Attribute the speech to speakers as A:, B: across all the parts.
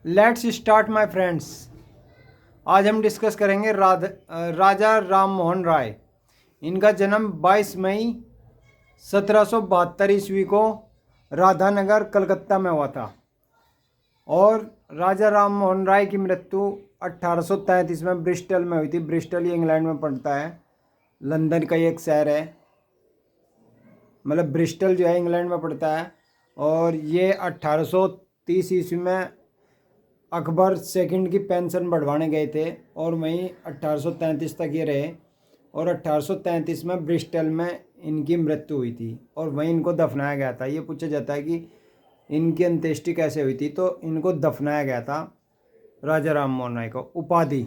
A: Let's start my friends. आज हम discuss करेंगे राजा राम मोहन राय। इनका जन्म 22 मई 1772 ईस्वी को राधानगर कलकत्ता में हुआ था और राजा राम मोहन राय की मृत्यु 1833 में ब्रिस्टल में हुई थी। ब्रिस्टल ये इंग्लैंड में पड़ता है, लंदन का एक शहर है, मतलब ब्रिस्टल जो है इंग्लैंड में पड़ता है। और ये 1830 ईस्वी में अकबर सेकंड की पेंशन बढ़वाने गए थे और वहीं 1833 तक ये रहे और 1833 में ब्रिस्टल में इनकी मृत्यु हुई थी और वहीं इनको दफनाया गया था। ये पूछा जाता है कि इनकी अंत्येष्टि कैसे हुई थी, तो इनको दफनाया गया था राजा राम मोहन राय को। उपाधि,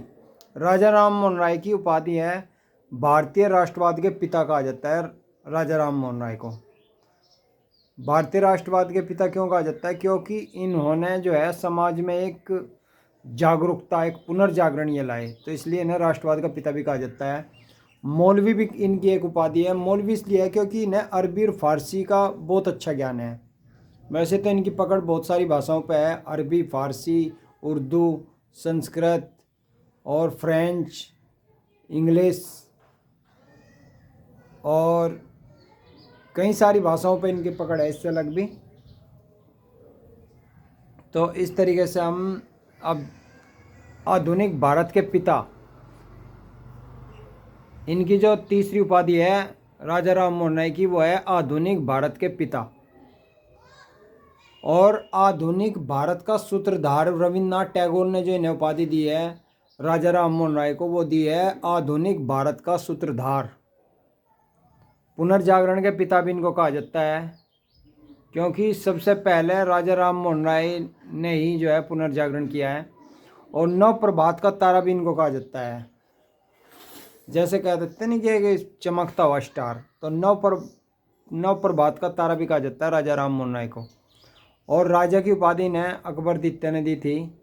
A: राजा राम मोहन राय की उपाधि है भारतीय राष्ट्रवाद के पिता कहा जाता है। राजा राम मोहन राय को भारतीय राष्ट्रवाद के पिता क्यों कहा जाता है? क्योंकि इन्होंने जो है समाज में एक जागरूकता, एक पुनर्जागरण ये लाए, तो इसलिए इन्हें राष्ट्रवाद का पिता भी कहा जाता है। मौलवी भी इनकी एक उपाधि है। मौलवी इसलिए है क्योंकि इन्हें अरबी और फारसी का बहुत अच्छा ज्ञान है। वैसे तो इनकी पकड़ बहुत सारी भाषाओं पे है, अरबी, फारसी, उर्दू, संस्कृत और फ्रेंच, इंग्लिश और कई सारी भाषाओं पे इनकी पकड़ है, इससे अलग भी। तो इस तरीके से हम अब आधुनिक भारत के पिता, इनकी जो तीसरी उपाधि है राजा राम मोहन राय की, वो है आधुनिक भारत के पिता। और आधुनिक भारत का सूत्रधार रविन्द्रनाथ टैगोर ने जो इन्हें उपाधि दी है राजा राम मोहन राय को, वो दी है आधुनिक भारत का सूत्रधार। पुनर्जागरण के पिता भी इनको कहा जाता है क्योंकि सबसे पहले राजा राम मोहन राय ने ही जो है पुनर्जागरण किया है। और नव प्रभात का तारा भी इनको कहा जाता है। जैसे कह देते नहीं कि चमकता हुआ स्टार, तो नव प्रभात का तारा भी कहा जाता है राजा राम मोहन राय को। और राजा की उपाधि ने अकबरदित्य ने दी थी।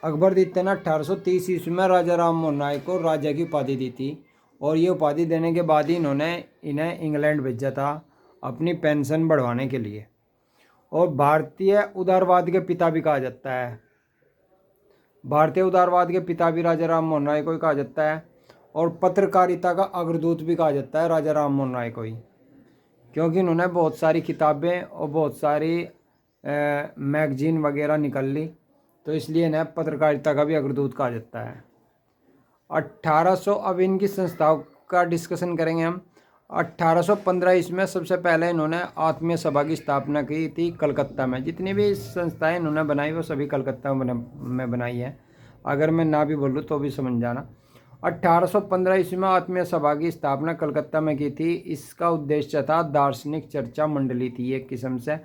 A: अकबरदित्य ने 1830 ईस्वी में राजा राम मोहन राय को राजा की उपाधि दी थी और ये उपाधि देने के बाद ही इन्हें इंग्लैंड भेजा था अपनी पेंशन बढ़वाने के लिए। और भारतीय उदारवाद के पिता भी कहा जाता है। भारतीय उदारवाद के पिता भी राजा राम मोहन राय को ही कहा जाता है। और पत्रकारिता का अग्रदूत भी कहा जाता है राजा राम मोहन राय को ही, क्योंकि इन्होंने बहुत सारी किताबें और बहुत सारी मैगजीन वगैरह निकाल ली, तो इसलिए इन्हें पत्रकारिता का भी अग्रदूत कहा जाता है। 1800, अब इनकी संस्थाओं का डिस्कशन करेंगे हम। 1815 इसमें सबसे पहले इन्होंने आत्मीय सभा की स्थापना की थी कलकत्ता में। जितनी भी संस्थाएं इन्होंने बनाई वो सभी कलकत्ता में बनाई है। अगर मैं ना भी बोलूँ तो भी समझ जाना। 1815 ईस्वी में आत्मीय सभा की स्थापना कलकत्ता में की थी। इसका उद्देश्य था दार्शनिक चर्चा मंडली थी एक किस्म से।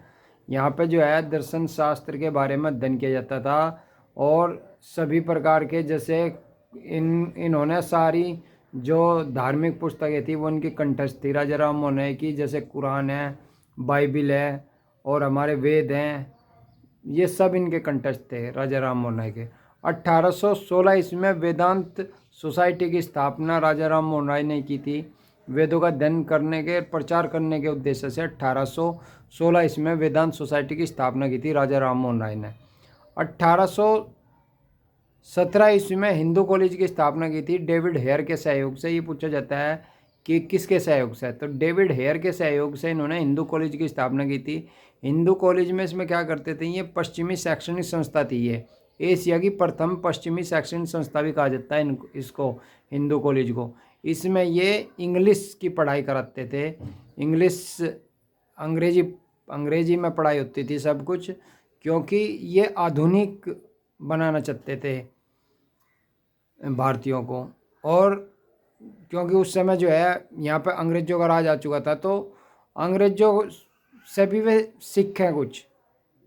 A: यहाँ पे जो है दर्शन शास्त्र के बारे में अध्ययन किया जाता था और सभी प्रकार के, जैसे इन्होंने सारी जो धार्मिक पुस्तकें थी वो इनकी कंठस्थ थी राजा राम मोहन राय की, जैसे कुरान है, बाइबिल है और हमारे वेद हैं, ये सब इनके कंठस्थ थे राजा राम मोहन राय के। 1816 ईस्वी में वेदांत सोसाइटी की स्थापना राजा राम मोहन राय ने की थी। वेदों का अध्ययन करने के, प्रचार करने के उद्देश्य से 1816 ईस्वी में वेदांत सोसाइटी की स्थापना की थी राजा राम मोहन राय ने। 1817 ईस्वी में हिंदू कॉलेज की स्थापना की थी डेविड हेयर के सहयोग से। ये पूछा जाता है कि किसके सहयोग से, तो डेविड हेयर के सहयोग से इन्होंने हिंदू कॉलेज की स्थापना की थी। हिंदू कॉलेज में इसमें क्या करते थे, ये पश्चिमी शैक्षणिक संस्था थी। ये एशिया की प्रथम पश्चिमी शैक्षणिक संस्था भी कहा जाता है इसको, हिंदू कॉलेज को। इसमें ये इंग्लिश की पढ़ाई कराते थे। इंग्लिश, अंग्रेजी में पढ़ाई होती थी सब कुछ, क्योंकि ये आधुनिक बनाना चाहते थे भारतीयों को। और क्योंकि उस समय जो है यहाँ पे अंग्रेज़ों का राज आ चुका था, तो अंग्रेज़ों से भी वे सिख हैं कुछ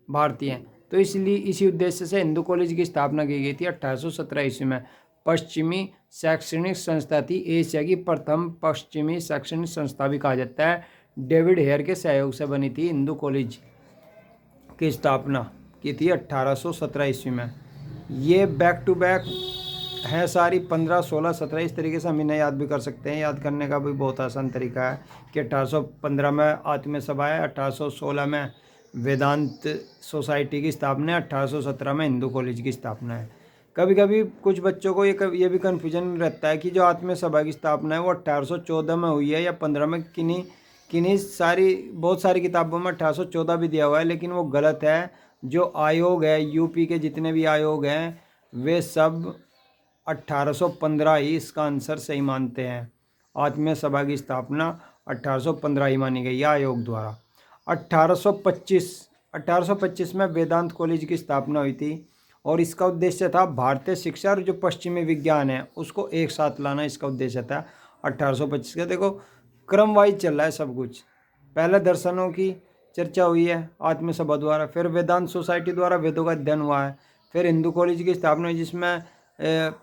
A: भारतीय हैं, तो इसलिए इसी उद्देश्य से हिंदू कॉलेज की स्थापना की गई थी 1817 ईस्वी में। पश्चिमी शैक्षणिक संस्था थी, एशिया की प्रथम पश्चिमी शैक्षणिक संस्था भी कहा जाता है। डेविड हेयर के सहयोग से बनी थी हिंदू कॉलेज की स्थापना की थी 1817 ईस्वी में। ये बैक टू बैक है सारी, 15, 16, 17, इस तरीके से हम इन्हें याद भी कर सकते हैं। याद करने का भी बहुत आसान तरीका है कि 1815 में आत्मीय सभा है, 1816 में वेदांत सोसाइटी की स्थापना है, 1817 में हिंदू कॉलेज की स्थापना है। कभी कभी कुछ बच्चों को ये भी कन्फ्यूजन रहता है कि जो आत्मीय सभा की स्थापना है वो 1814 में हुई है या 15 में। किन्हीं बहुत सारी किताबों में 1814 भी दिया हुआ है, लेकिन वो गलत है। जो आयोग है, यूपी के जितने भी आयोग हैं वे सब 1815 ही इसका आंसर सही मानते हैं। आत्मीय सभा की स्थापना 1815 ही मानी गई है आयोग द्वारा। 1825 में वेदांत कॉलेज की स्थापना हुई थी और इसका उद्देश्य था भारतीय शिक्षा और जो पश्चिमी विज्ञान है उसको एक साथ लाना, इसका उद्देश्य था 1825 का। देखो क्रम वाइज चल रहा है सब कुछ। पहले दर्शनों की चर्चा हुई है आत्मीय सभा द्वारा, फिर वेदांत सोसाइटी द्वारा वेदों का अध्ययन हुआ है, फिर हिंदू कॉलेज की स्थापना हुई जिसमें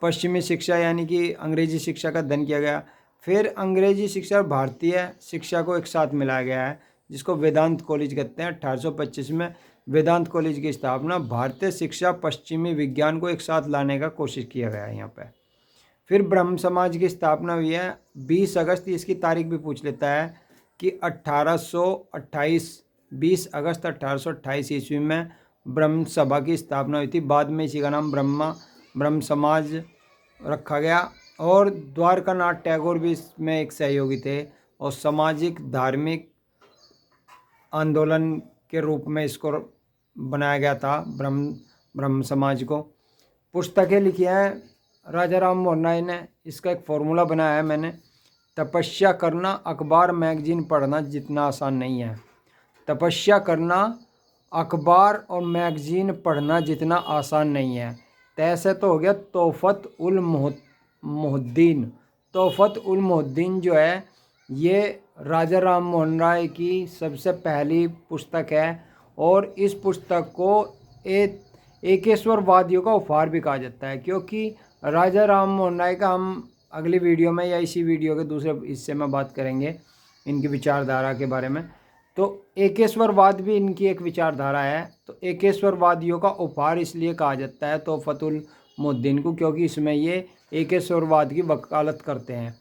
A: पश्चिमी शिक्षा यानी कि अंग्रेजी शिक्षा का अध्ययन किया गया, फिर अंग्रेजी शिक्षा और भारतीय शिक्षा को एक साथ मिलाया गया है जिसको वेदांत कॉलेज कहते हैं। 1825 में वेदांत कॉलेज की स्थापना भारतीय शिक्षा पश्चिमी विज्ञान को एक साथ लाने का कोशिश किया गया है यहाँ पे। फिर ब्रह्म समाज की स्थापना हुई है 20 अगस्त, इसकी तारीख भी पूछ लेता है कि 20 अगस्त 1828 ईस्वी में ब्रह्म सभा की स्थापना हुई थी। बाद में इसी का नाम ब्रह्म समाज रखा गया और द्वारकानाथ टैगोर भी इसमें एक सहयोगी थे और सामाजिक धार्मिक आंदोलन के रूप में इसको बनाया गया था ब्रह्म समाज को। पुस्तकें लिखी हैं राजा राम मोहन राय ने, इसका एक फॉर्मूला बनाया है मैंने। तपस्या करना अखबार मैगजीन पढ़ना जितना आसान नहीं है। तपस्या करना अखबार और मैगजीन पढ़ना जितना आसान नहीं है। तैसे तो हो गया तोहफत उल मोहद्दीन। तोहफत उल मोहद्दीन जो है ये राजा राम मोहन राय की सबसे पहली पुस्तक है और इस पुस्तक को एकेश्वरवादियों का उपहार भी कहा जाता है, क्योंकि राजा राम मोहन राय का हम अगली वीडियो में या इसी वीडियो के दूसरे हिस्से में बात करेंगे इनकी विचारधारा के बारे में। तो एकेश्वरवाद भी इनकी एक विचारधारा है। तो एकेश्वरवादियों का उपहार इसलिए कहा जाता है तोहफतुल मोहद्दीन को, क्योंकि इसमें ये एकेश्वरवाद की वकालत करते हैं।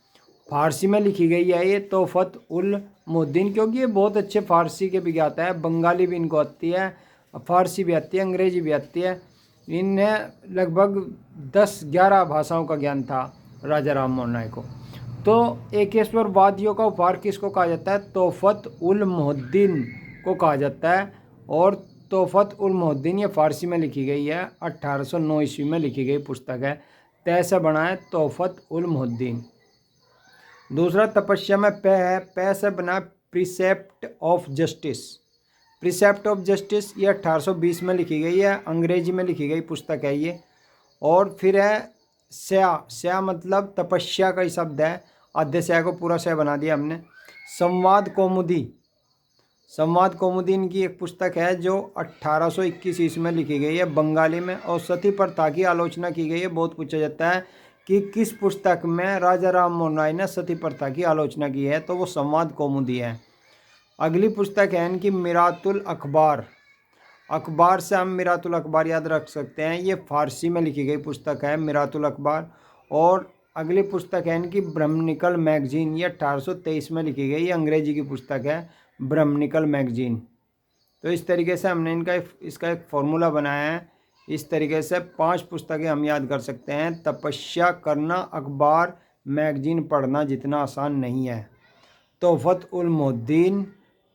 A: फारसी में लिखी गई है ये तोहफत उल मोहद्दीन, क्योंकि ये बहुत अच्छे फारसी के भी ज्ञाता है। बंगाली भी इनको आती है, फारसी भी आती है, अंग्रेजी भी आती है। इन्हें लगभग 10-11 भाषाओं का ज्ञान था राजा राम मोहन राय को। तो एकेश्वरवादियों का उपहार किसको कहा जाता है? तोहफत उल मोहद्दीन को कहा जाता है। और तोहफत उल मोहद्दीन ये फारसी में लिखी गई है, 1809 ईस्वी में लिखी गई पुस्तक है। तय से बना है तोहफत उल मोहद्दीन। दूसरा तपस्या में पे है, पे से बना precept of justice. Precept of justice ये 1820 में लिखी गई है, अंग्रेजी में लिखी गई पुस्तक है ये। और फिर है स्या मतलब तपस्या का ही शब्द है, आधे स्या को पूरा स्या बना दिया हमने। संवाद कौमुदी। संवाद कौमुदी इनकी एक पुस्तक है जो 1821 ईस्वी में लिखी गई है बंगाली में, और सती प्रथा की आलोचना की गई है। बहुत पूछा जाता है कि किस पुस्तक में राजा राम मोहन राय ने सती प्रथा की आलोचना की है, तो वो संवाद कौमुदी है। अगली पुस्तक है इनकी मिरातुल अखबार। अखबार से हम मिरातुल अखबार याद रख सकते हैं, ये फारसी में लिखी गई पुस्तक है मिरातुल अखबार। और अगली पुस्तक है इनकी ब्रह्मनिकल मैगजीन, ये 1823 में लिखी गई, ये अंग्रेजी की पुस्तक है ब्रह्मनिकल मैगजीन। तो इस तरीके से हमने इसका एक फॉर्मूला बनाया है। इस तरीके से 5 पुस्तकें हम याद कर सकते हैं। तपस्या करना अखबार मैगजीन पढ़ना जितना आसान नहीं है। तोहफत उल मोहद्दीन,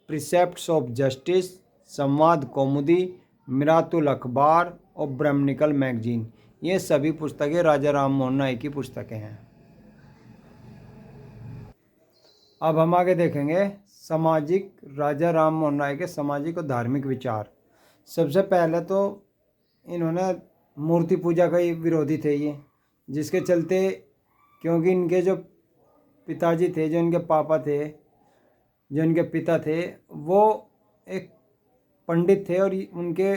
A: प्रिसेप्ट्स ऑफ जस्टिस, संवाद कौमुदी, मिरातुल अखबार और ब्रह्मनिकल मैगजीन, ये सभी पुस्तकें राजा राम मोहन राय की पुस्तकें हैं। अब हम आगे देखेंगे सामाजिक, राजा राम मोहन राय के सामाजिक और धार्मिक विचार। सबसे पहले तो इन्होंने मूर्ति पूजा का ही विरोधी थे ये, जिसके चलते, क्योंकि इनके जो पिताजी थे, जो इनके पापा थे, जो इनके पिता थे, वो एक पंडित थे और उनके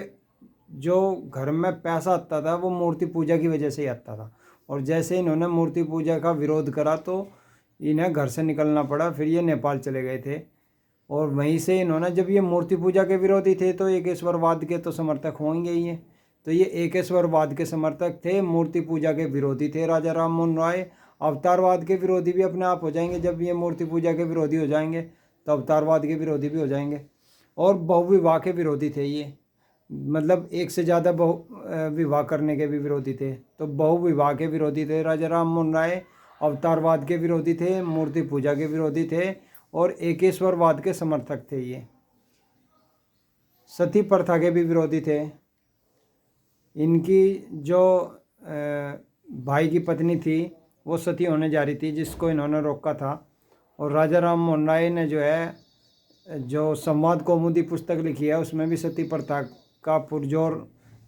A: जो घर में पैसा आता था वो मूर्ति पूजा की वजह से ही आता था। और जैसे इन्होंने मूर्ति पूजा का विरोध करा तो इन्हें घर से निकलना पड़ा। फिर ये नेपाल चले गए थे और वहीं से इन्होंने, जब ये मूर्ति पूजा के विरोधी थे तो एकेश्वरवाद के तो समर्थक होंगे ही हैं, तो ये एकेश्वरवाद के समर्थक थे, मूर्ति पूजा के विरोधी थे राजा राम मोहन राय। अवतारवाद के विरोधी भी अपने आप हो जाएंगे, जब ये मूर्ति पूजा के विरोधी हो जाएंगे तो अवतारवाद के विरोधी भी हो जाएंगे। और बहुविवाह के विरोधी थे ये, मतलब एक से ज़्यादा विवाह करने के भी विरोधी थे। तो बहुविवाह के विरोधी थे राजा राम मोहन राय, अवतारवाद के विरोधी थे, मूर्ति पूजा के विरोधी थे और एकेश्वरवाद के समर्थक थे ये। सती प्रथा के भी विरोधी थे। इनकी जो भाई की पत्नी थी वो सती होने जा रही थी, जिसको इन्होंने रोका था। और राजा राम मोहन राय ने जो संवाद कौमुदी पुस्तक लिखी है उसमें भी सती प्रथा का पुरजोर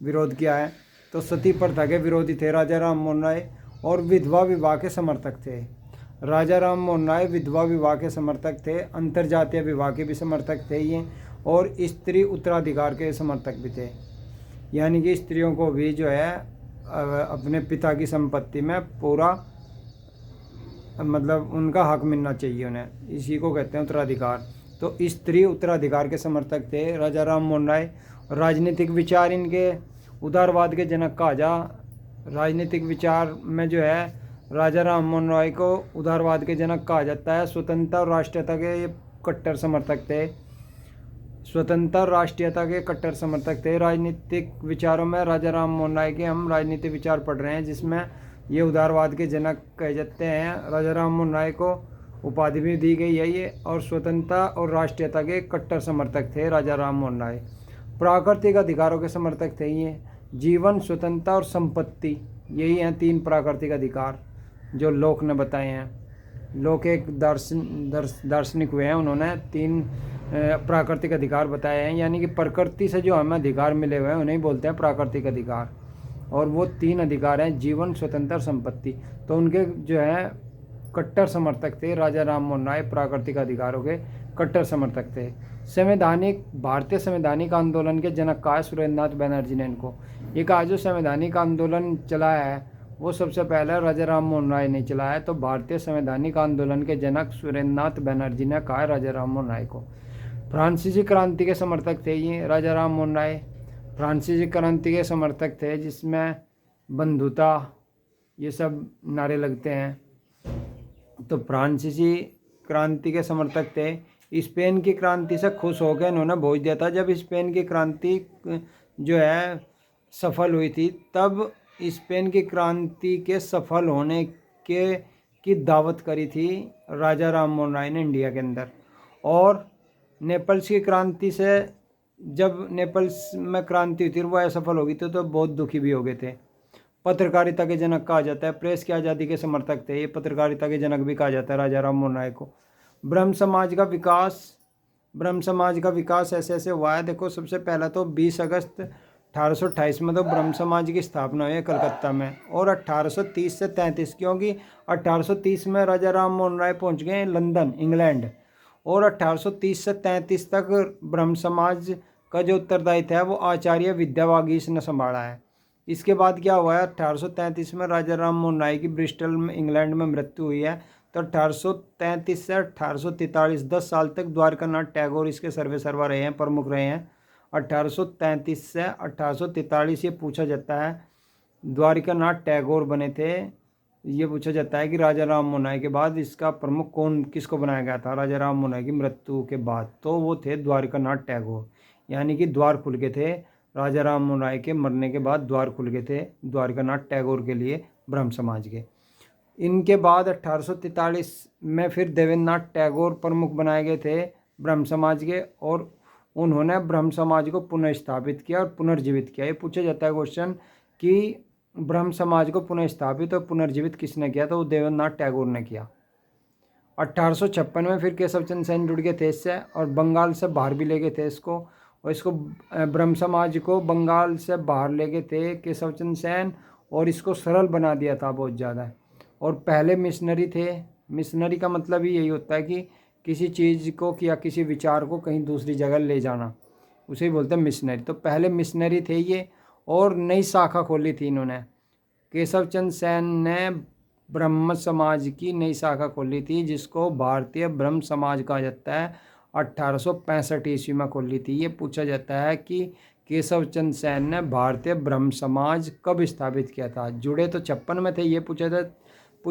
A: विरोध किया है। तो सती प्रथा के विरोधी थे राजा राम मोहन राय और विधवा विवाह के समर्थक थे। राजा राम मोहन राय विधवा विवाह के समर्थक थे, अंतर्जातीय विवाह के भी समर्थक थे ये, और स्त्री उत्तराधिकार के समर्थक भी थे। यानी कि स्त्रियों को भी जो है अपने पिता की संपत्ति में पूरा मतलब उनका हक मिलना चाहिए उन्हें, इसी को कहते हैं उत्तराधिकार। तो स्त्री उत्तराधिकार के समर्थक थे राजा राम मोहन राय। राजनीतिक विचार इनके उदारवाद के जनक कहा जा। राजनीतिक विचार में जो है राजा राम मोहन राय को उदारवाद के जनक कहा जाता है। स्वतंत्रता और राष्ट्रीयता के ये कट्टर समर्थक थे। स्वतंत्रता और राष्ट्रीयता के कट्टर समर्थक थे। राजनीतिक विचारों में राजा राम मोहन राय के हम राजनीतिक विचार पढ़ रहे हैं, जिसमें ये उदारवाद के जनक कहे जाते हैं। राजा राम मोहन राय को उपाधि भी दी गई है ये, और स्वतंत्रता और राष्ट्रीयता के कट्टर समर्थक थे राजा राम मोहन राय। प्राकृतिक अधिकारों के समर्थक थे ये। जीवन, स्वतंत्रता और संपत्ति, यही हैं 3 प्राकृतिक अधिकार जो लोक ने बताए हैं। लोक एक दार्शनिक हुए हैं, उन्होंने 3 प्राकृतिक अधिकार बताए हैं। यानी कि प्रकृति से जो हमें अधिकार मिले हुए हैं उन्हें बोलते हैं प्राकृतिक अधिकार। और वो 3 अधिकार हैं, जीवन, स्वतंत्रता और संपत्ति। तो उनके जो है कट्टर समर्थक थे राजा राम मोहन राय, प्राकृतिक अधिकारों के कट्टर समर्थक थे। भारतीय संवैधानिक आंदोलन के जनक कहा है सुरेंद्रनाथ बनर्जी ने इनको। ये कहा जो संवैधानिक आंदोलन चलाया है वो सबसे पहले राजा राम मोहन राय ने चलाया। तो भारतीय संवैधानिक आंदोलन के जनक सुरेंद्रनाथ बनर्जी ने कहा राजा राम मोहन राय को। फ्रांसीसी क्रांति के समर्थक थे ये राजा राम मोहन राय। फ्रांसीसी क्रांति के समर्थक थे जिसमें बंधुता ये सब नारे लगते हैं। तो फ्रांसीसी क्रांति के समर्थक थे। स्पेन की क्रांति से खुश होकर इन्होंने भोज दिया था। जब स्पेन की क्रांति जो है सफल हुई थी, तब स्पेन की क्रांति के सफल होने की दावत करी थी राजा राम मोहन राय ने इंडिया के अंदर। और नेपल्स की क्रांति से, जब नेपल्स में क्रांति हुई थी वो असफल हो गई थी, तो बहुत दुखी भी हो गए थे। पत्रकारिता के जनक कहा जाता है, प्रेस की आज़ादी के समर्थक थे ये, पत्रकारिता के जनक भी कहा जाता है राजा राम मोहन राय को। ब्रह्म समाज का विकास ऐसे ऐसे हुआ है। देखो, सबसे पहला तो 20 अगस्त 1828 में तो ब्रह्म समाज की स्थापना हुई है कलकत्ता में। और 1830 से 33, क्योंकि 1830 में राजा राम मोहन राय पहुंच गए लंदन, इंग्लैंड, और 1830 से 33 तक ब्रह्म समाज का जो उत्तरदायित्व है वो आचार्य विद्यावागीश ने संभाला है। इसके बाद क्या हुआ है, 1833 में राजा राम मोहन राय की ब्रिस्टल में, इंग्लैंड में मृत्यु हुई है। तो 1833 से 1843 10 साल तक द्वारकानाथ टैगोर इसके सर्वेसर्वा रहे हैं, प्रमुख रहे हैं। 1833 से 1843 ये पूछा जाता है द्वारकानाथ टैगोर बने थे। ये पूछा जाता है कि राजा राम मोहन राय के बाद इसका प्रमुख किसको बनाया गया था राजा राम मोहन राय की मृत्यु के बाद। तो वो थे द्वारकानाथ टैगोर। यानी कि द्वार खुल गए थे राजा राम मोहन राय के मरने के बाद, द्वार खुल गए थे द्वारकानाथ टैगोर के लिए ब्रह्म समाज के। इनके बाद 1843 में फिर देवेंद्रनाथ टैगोर प्रमुख बनाए गए थे ब्रह्म समाज के, और उन्होंने ब्रह्म समाज को पुनर्स्थापित किया और पुनर्जीवित किया। ये पूछा जाता है क्वेश्चन कि ब्रह्म समाज को पुनर्स्थापित और पुनर्जीवित किसने किया, तो वो देवेंद्रनाथ टैगोर ने किया। 1856 में फिर केशव चंद्र सेन जुड़ गए थे इससे, और बंगाल से बाहर भी ले गए थे इसको। और इसको ब्रह्म समाज को बंगाल से बाहर ले गए थे केशव चंद्र सेन, और इसको सरल बना दिया था बहुत ज़्यादा। और पहले मिशनरी थे। मिशनरी का मतलब ही यही होता है कि किसी चीज़ को या किसी विचार को कहीं दूसरी जगह ले जाना, उसे ही बोलते हैं मिशनरी। तो पहले मिशनरी थे ये, और नई शाखा खोली थी इन्होंने। केशव चंद्र सेन ने ब्रह्म समाज की नई शाखा खोली थी, जिसको भारतीय ब्रह्म समाज कहा जाता है। 1865 ईस्वी में खोली थी। ये पूछा जाता है कि केशव चंद्र सेन ने भारतीय ब्रह्म समाज कब स्थापित किया था। जुड़े तो 56 में थे। ये पूछा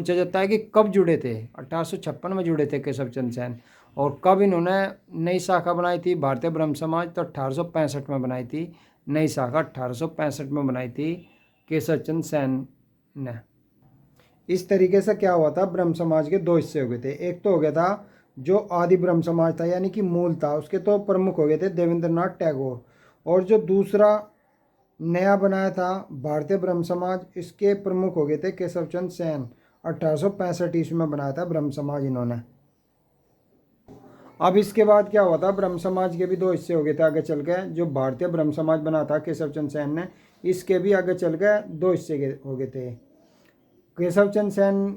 A: जाता है कि कब जुड़े थे। 1856 में जुड़े थे केशव चंद्र सेन, और कब इन्होंने नई शाखा बनाई थी भारतीय ब्रह्म समाज, तो 1865 में बनाई थी नई शाखा, 1865 में बनाई थी केशव चंद्र सेन ने। इस तरीके से क्या हुआ था, ब्रह्म समाज के दो हिस्से हो गए थे। एक तो हो गया था जो आदि ब्रह्म समाज था यानी कि मूल था, उसके तो प्रमुख हो गए थे देवेंद्रनाथ टैगोर, और जो दूसरा नया बनाया था भारतीय ब्रह्म समाज, इसके प्रमुख हो गए थे केशव चंद्र सेन। 1865 ईस्वी में बनाया था ब्रह्म समाज इन्होंने। अब इसके बाद क्या हुआ था, ब्रह्म समाज के भी दो हिस्से हो गए थे आगे चल के। जो भारतीय ब्रह्म समाज बना था केशव चंद्र सेन ने, इसके भी आगे चल के दो हिस्से हो गए थे। केशव चंद्र सेन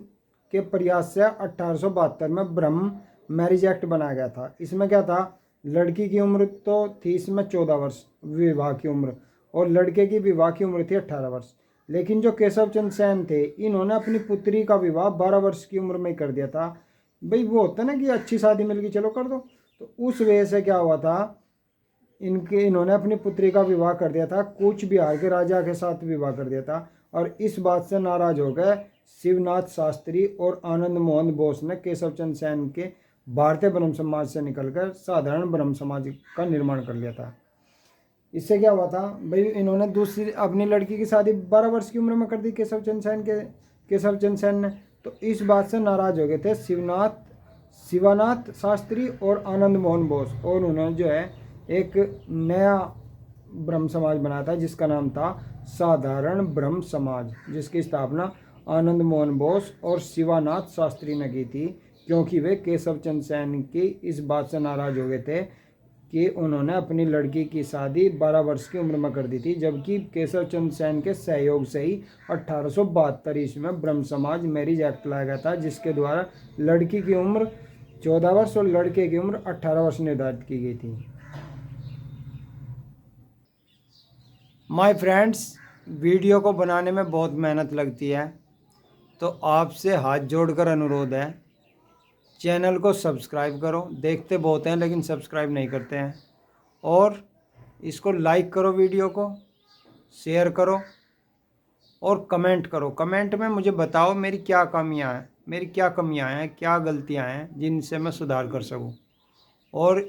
A: के प्रयास से 1872 में ब्रह्म मैरिज एक्ट बनाया गया था। इसमें क्या था, लड़की की उम्र तो थी इसमें 14 वर्ष विवाह की उम्र, और लड़के की विवाह की उम्र थी 18 वर्ष। लेकिन जो केशव चंद्र सेन थे, इन्होंने अपनी पुत्री का विवाह 12 वर्ष की उम्र में कर दिया था। भाई वो होता ना कि अच्छी शादी मिल गई चलो कर दो, तो उस वजह से क्या हुआ था, इन्होंने अपनी पुत्री का विवाह कर दिया था, कूच बिहार के राजा के साथ विवाह कर दिया था। और इस बात से नाराज हो गए शिवनाथ शास्त्री और आनंद मोहन बोस ने केशव चंद्र सेन के भारतीय ब्रह्म समाज से निकलकर साधारण ब्रह्म समाज का निर्माण कर लिया था। इससे क्या हुआ था भाई, इन्होंने दूसरी अपनी लड़की की शादी 12 वर्ष की उम्र में कर दी केशव चंद्र सेन ने। तो इस बात से नाराज हो गए थे शिवानाथ शास्त्री और आनंद मोहन बोस, और उन्होंने जो है एक नया ब्रह्म समाज बनाया था जिसका नाम था साधारण ब्रह्म समाज, जिसकी स्थापना आनंद मोहन बोस और शिवानाथ शास्त्री ने की थी, क्योंकि वे केशव चंद्र सेन की इस बात से नाराज हो गए थे कि उन्होंने अपनी लड़की की शादी 12 वर्ष की उम्र में कर दी थी, जबकि केशव चंद्र सेन के सहयोग से ही 1872 ईस्वी में ब्रह्म समाज मैरिज एक्ट लाया गया था, जिसके द्वारा लड़की की उम्र 14 वर्ष और लड़के की उम्र 18 वर्ष निर्धारित की गई थी। माय फ्रेंड्स, वीडियो को बनाने में बहुत मेहनत लगती है, तो आपसे हाथ जोड़कर अनुरोध है, चैनल को सब्सक्राइब करो। देखते बहुत हैं लेकिन सब्सक्राइब नहीं करते हैं। और इसको लाइक करो, वीडियो को शेयर करो और कमेंट करो। कमेंट में मुझे बताओ मेरी क्या कमियां हैं, क्या गलतियां हैं जिनसे मैं सुधार कर सकूं और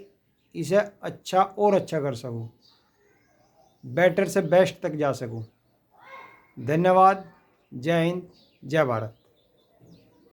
A: इसे अच्छा और अच्छा कर सकूं, बेटर से बेस्ट तक जा सकूं। धन्यवाद। जय हिंद, जय भारत।